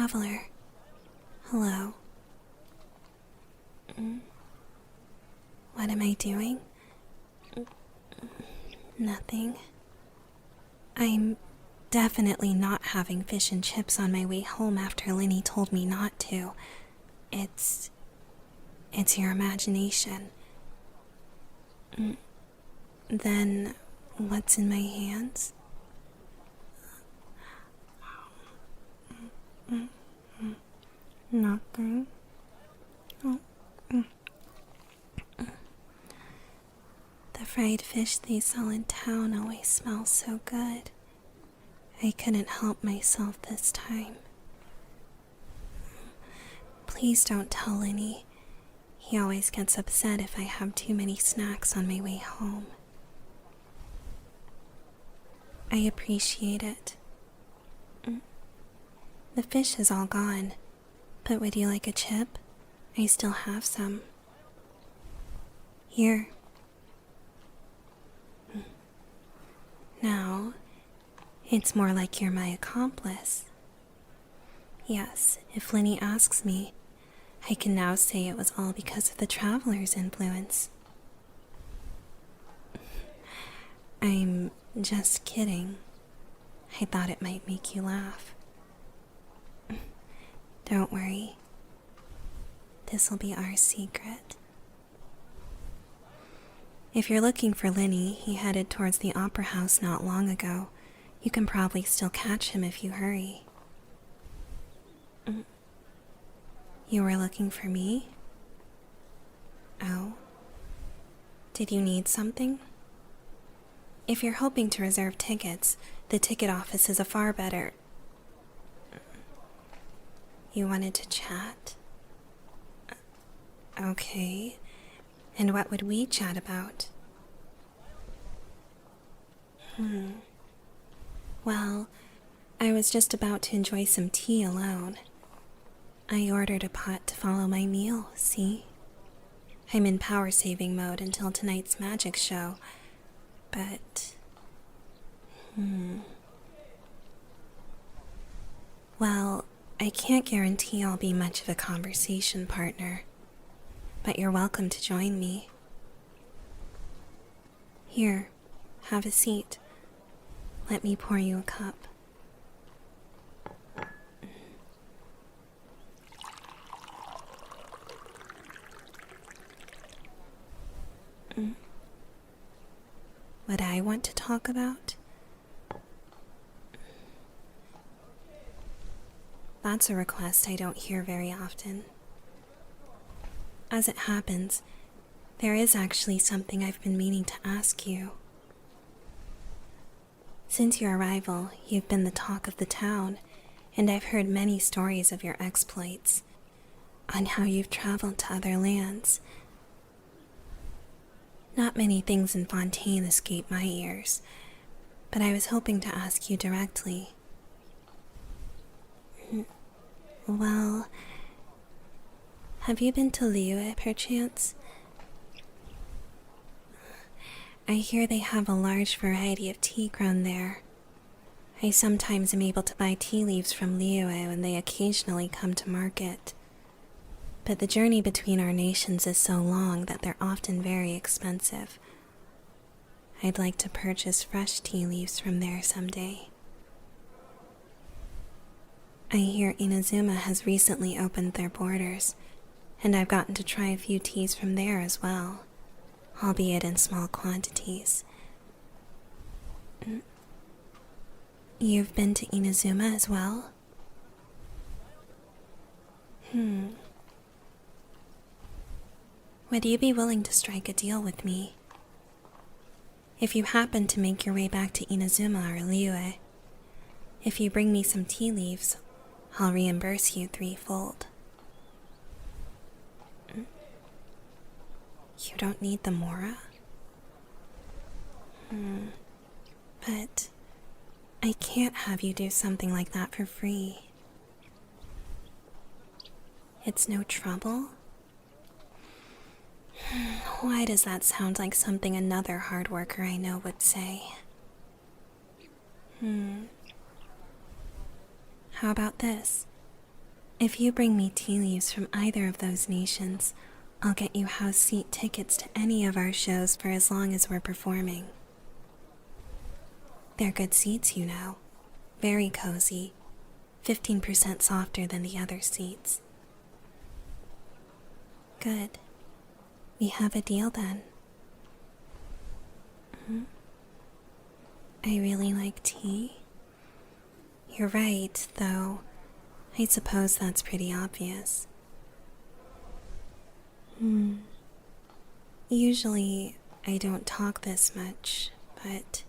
traveler. Hello. What am I doing? Nothing. I'm definitely not having fish and chips on my way home after Linny told me not to. It's your imagination. Then what's in my hands? Nothing. The fried fish they sell in town always smells so good. I couldn't help myself this time. Please don't tell Linny. He always gets upset if I have too many snacks on my way home. I appreciate it. The fish is all gone, but would you like a chip? I still have some. Here. Now, it's more like you're my accomplice. Yes, if Linny asks me, I can now say it was all because of the traveler's influence. I'm just kidding. I thought it might make you laugh. Don't worry. This'll be our secret. If you're looking for Linny, he headed towards the opera house not long ago. You can probably still catch him if you hurry. You were looking for me? Oh. Did you need something? If you're hoping to reserve tickets, the ticket office is a far better... You wanted to chat? Okay. And what would we chat about? Well, I was just about to enjoy some tea alone. I ordered a pot to follow my meal, see? I'm in power-saving mode until tonight's magic show, but... Well, I can't guarantee I'll be much of a conversation partner, but you're welcome to join me. Here, have a seat. Let me pour you a cup. What I want to talk about? That's a request I don't hear very often. As it happens, there is actually something I've been meaning to ask you. Since your arrival, you've been the talk of the town, and I've heard many stories of your exploits, on how you've traveled to other lands. Not many things in Fontaine escape my ears, but I was hoping to ask you directly. Well, have you been to Liyue, perchance? I hear they have a large variety of tea grown there. I sometimes am able to buy tea leaves from Liyue when they occasionally come to market. But the journey between our nations is so long that they're often very expensive. I'd like to purchase fresh tea leaves from there someday. I hear Inazuma has recently opened their borders, and I've gotten to try a few teas from there as well, albeit in small quantities. You've been to Inazuma as well? Would you be willing to strike a deal with me? If you happen to make your way back to Inazuma or Liyue, if you bring me some tea leaves, I'll reimburse you threefold. You don't need the Mora? But I can't have you do something like that for free. It's no trouble? Why does that sound like something another hard worker I know would say? How about this? If you bring me tea leaves from either of those nations, I'll get you house seat tickets to any of our shows for as long as we're performing. They're good seats, you know. Very cozy. 15% softer than the other seats. Good. We have a deal then. I really like tea. You're right, though. I suppose that's pretty obvious. Usually, I don't talk this much, but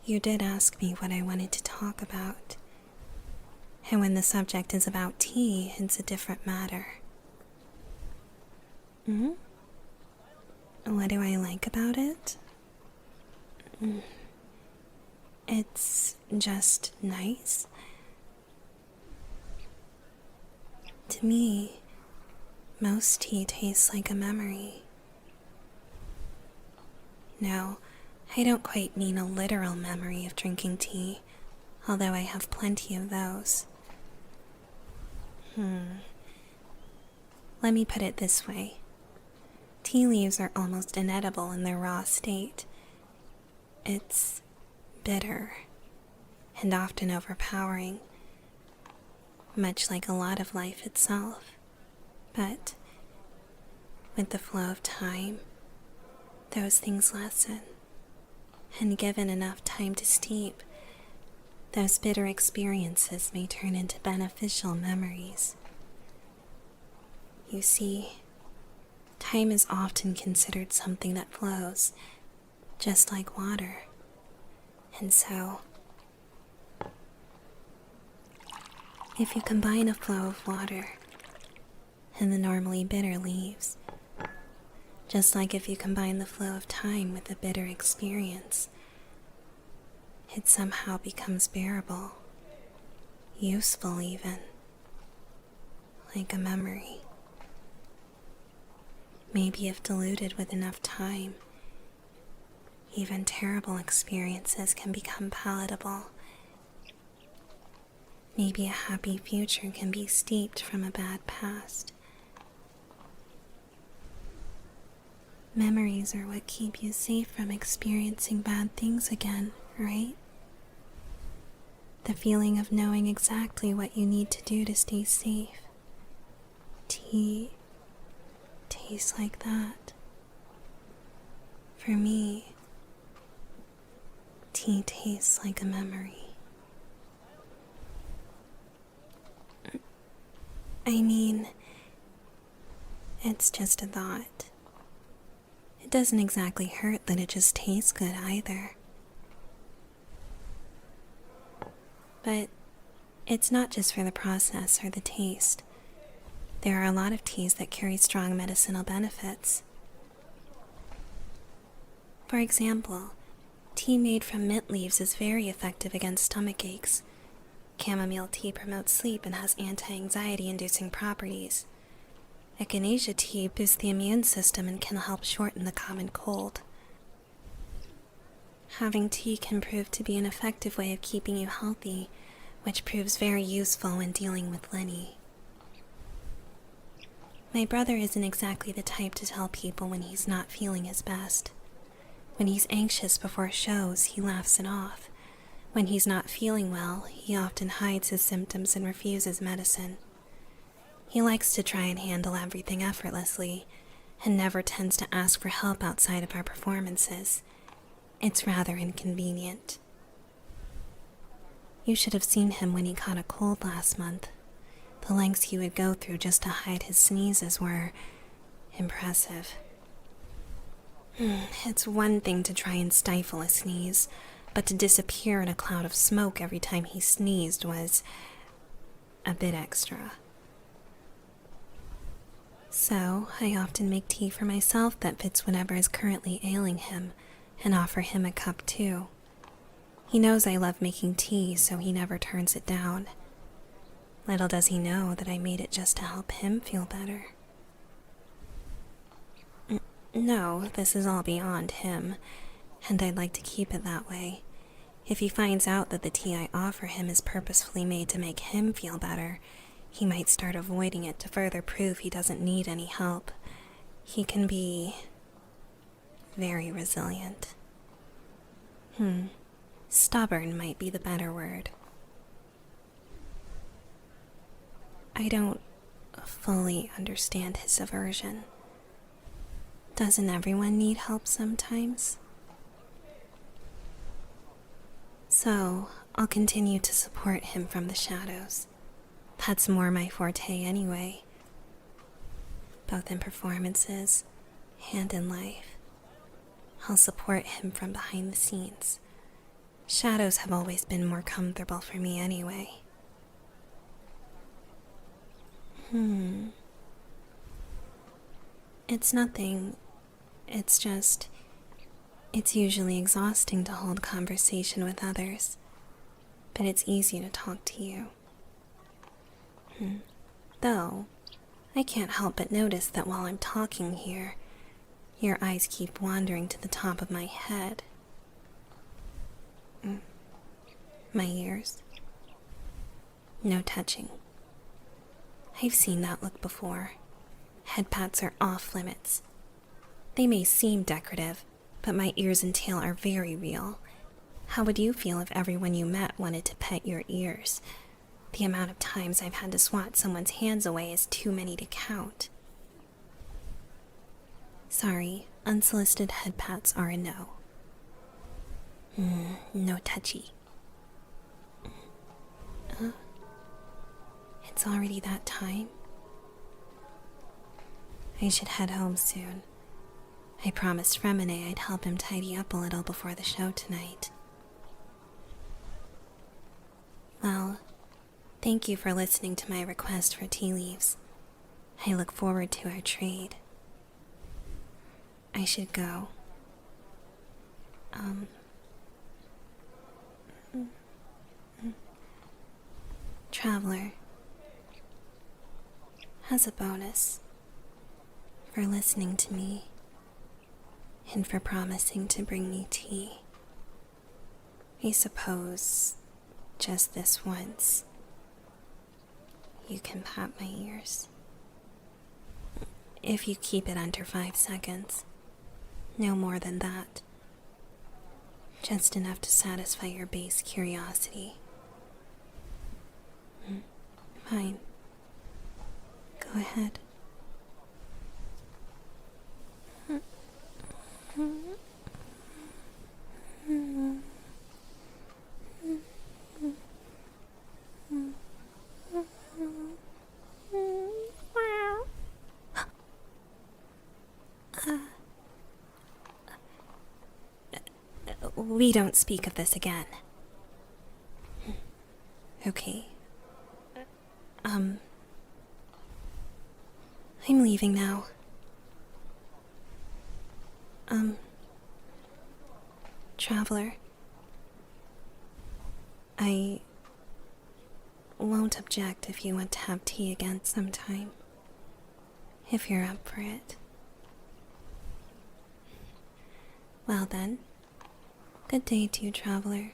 you did ask me what I wanted to talk about. And when the subject is about tea, it's a different matter. What do I like about it? It's just nice. To me, most tea tastes like a memory. No, I don't quite mean a literal memory of drinking tea, although I have plenty of those. Let me put it this way. Tea leaves are almost inedible in their raw state. It's bitter and often overpowering, much like a lot of life itself. But with the flow of time, those things lessen, and given enough time to steep, those bitter experiences may turn into beneficial memories. You see, time is often considered something that flows, just like water. And so, if you combine a flow of water and the normally bitter leaves, just like if you combine the flow of time with a bitter experience, it somehow becomes bearable, useful even, like a memory. Maybe if diluted with enough time, even terrible experiences can become palatable. Maybe a happy future can be steeped from a bad past. Memories are what keep you safe from experiencing bad things again, right? The feeling of knowing exactly what you need to do to stay safe. Tea tastes like that. For me, tea tastes like a memory. I mean, it's just a thought. It doesn't exactly hurt that it just tastes good either. But it's not just for the process or the taste. There are a lot of teas that carry strong medicinal benefits. For example, tea made from mint leaves is very effective against stomach aches. Chamomile tea promotes sleep and has anti-anxiety inducing properties. Echinacea tea boosts the immune system and can help shorten the common cold. Having tea can prove to be an effective way of keeping you healthy, which proves very useful when dealing with Lenny. My brother isn't exactly the type to tell people when he's not feeling his best. When he's anxious before shows, he laughs it off. When he's not feeling well, he often hides his symptoms and refuses medicine. He likes to try and handle everything effortlessly, and never tends to ask for help outside of our performances. It's rather inconvenient. You should have seen him when he caught a cold last month. The lengths he would go through just to hide his sneezes were impressive. It's one thing to try and stifle a sneeze, but to disappear in a cloud of smoke every time he sneezed was a bit extra. So, I often make tea for myself that fits whatever is currently ailing him, and offer him a cup too. He knows I love making tea, so he never turns it down. Little does he know that I made it just to help him feel better. No, this is all beyond him, and I'd like to keep it that way. If he finds out that the tea I offer him is purposefully made to make him feel better, He might start avoiding it to further prove he doesn't need any help. He can be very resilient. Stubborn might be the better word. I don't fully understand his aversion. Doesn't everyone need help sometimes? So, I'll continue to support him from the shadows. That's more my forte anyway. Both in performances and in life. I'll support him from behind the scenes. Shadows have always been more comfortable for me anyway. It's nothing. It's just... It's usually exhausting to hold conversation with others, but it's easy to talk to you. Though, I can't help but notice that while I'm talking here, your eyes keep wandering to the top of my head. My ears. No touching. I've seen that look before. Head pats are off limits. They may seem decorative, but my ears and tail are very real. How would you feel if everyone you met wanted to pet your ears? The amount of times I've had to swat someone's hands away is too many to count. Sorry, unsolicited head pats are a no. No touchy. It's already that time. I should head home soon. I promised Fremine I'd help him tidy up a little before the show tonight. Well, thank you for listening to my request for tea leaves. I look forward to our trade. I should go. Traveler, as a bonus for listening to me and for promising to bring me tea, I suppose just this once you can pat my ears. If you keep it under 5 seconds, no more than that. Just enough to satisfy your base curiosity. Fine. Go ahead. We don't speak of this again. Okay. I'm leaving now. Traveler, I won't object if you want to have tea again sometime, if you're up for it. Well then, good day to you, Traveler.